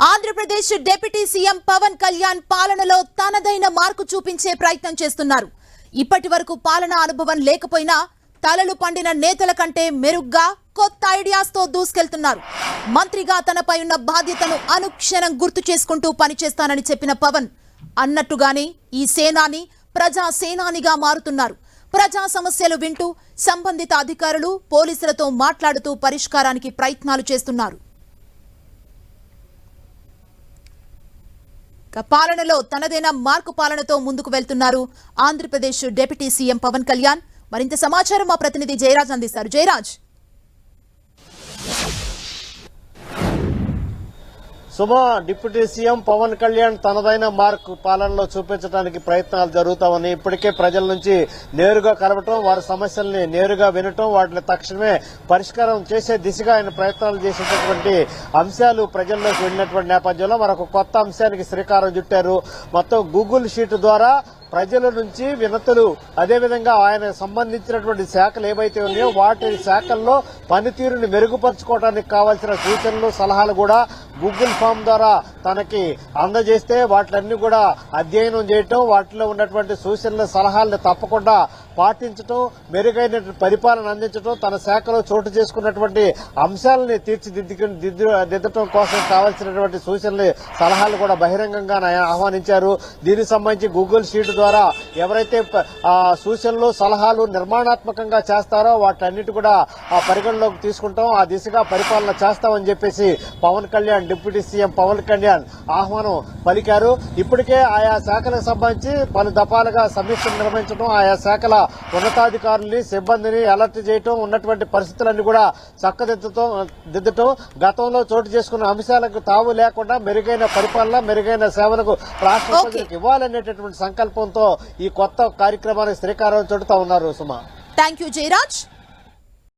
Andhra Pradesh deputy CM Pawan Kalyan పాలనలో తనదైన mark చూపించే ప్రయత్నం చేస్తున్నారు. ఇప్పటివరకు పాలనా అనుభవం లేకపోయినా తలలు పండిన నేతల కంటే మెరుగ్గా కొత్త ఐడియాస్తో దూసుకెళ్తున్నారు. మంత్రిగా తనపై ఉన్న బాధ్యతను అనుక్షణం గుర్తు చేసుకుంటూ పనిచేస్తానని చెప్పిన పవన్ అన్నట్టుగానే ఈ సేనాని ప్రజా సేనానిగా మారుతున్నారు. ప్రజా సమస్యలు వింటూ సంబంధిత అధికారులు పోలీసులతో మాట్లాడుతూ పరిష్కారానికి ప్రయత్నాలు చేస్తున్నారు. పాలనలో తనదైన మార్కు పాలనతో ముందుకు వెళ్తున్నారు ఆంధ్రప్రదేశ్ డిప్యూటీ సీఎం పవన్ కళ్యాణ్. మరింత సమాచారం మా ప్రతినిధి జయరాజ్ అందిస్తారు. జయరాజ్, సుమా, డిప్యూటీ సీఎం పవన్ కళ్యాణ్ తనదైన మార్క్ పాలనలో చూపించడానికి ప్రయత్నాలు జరుగుతామని, ఇప్పటికే ప్రజల నుంచి నేరుగా కలవటం, వారి సమస్యల్ని నేరుగా వినటం, వాటిని తక్షణమే పరిష్కారం చేసే దిశగా ఆయన ప్రయత్నాలు చేసేటటువంటి అంశాలు ప్రజల్లోకి వెళ్ళినటువంటి నేపథ్యంలో మరొక కొత్త అంశానికి శ్రీకారం చుట్టారు. మొత్తం గూగుల్ షీట్ ద్వారా ప్రజల నుంచి వినతులు, అదేవిధంగా ఆయన సంబంధించినటువంటి శాఖలు ఏవైతే ఉన్నాయో వాటి శాఖల్లో పనితీరుని మెరుగుపరచుకోవడానికి కావాల్సిన సూచనలు, సలహాలు కూడా గూగుల్ ఫామ్ ద్వారా తనకి అందజేస్తే వాటిలన్నీ కూడా అధ్యయనం చేయటం, వాటిలో ఉన్నటువంటి సూచనలు, సలహాలను తప్పకుండా పాటించడం, మెరుగైన పరిపాలన అందించడం, తన శాఖలో చోటు చేసుకున్నటువంటి అంశాలని తీర్చిదిద్దటం కోసం కావాల్సినటువంటి సూచనలు, సలహాలు కూడా బహిరంగంగా ఆహ్వానించారు. దీనికి సంబంధించి గూగుల్ షీట్ ద్వారా ఎవరైతే సూచనలు, సలహాలు నిర్మాణాత్మకంగా చేస్తారో వాటన్నిటి కూడా పరిగణలోకి తీసుకుంటాం, ఆ దిశగా పరిపాలన చేస్తామని చెప్పేసి పవన్ కళ్యాణ్, డిప్యూటీ సీఎం పవన్ కళ్యాణ్ ఆహ్వానం పలికారు. ఇప్పటికే ఆయా శాఖలకు సంబంధించి పలు దఫాలుగా సమీక్షలు నిర్వహించడం, ఆయా శాఖల ఉన్నతాధికారుల్ని, సిబ్బందిని అలర్ట్ చేయటం, ఉన్నటువంటి పరిస్థితులన్నీ కూడా చక్కదిద్దటం, గతంలో చోటు చేసుకున్న అంశాలకు తావు లేకుండా మెరుగైన పరిపాలన, మెరుగైన సేవలకు రాష్ట్ర ప్రజలకు ఇవ్వాలనేటటువంటి సంకల్పంతో ఈ కొత్త కార్యక్రమానికి శ్రీకారం చుడుతూ ఉన్నారు. సుమా, థ్యాంక్ యూ జయరాజ్.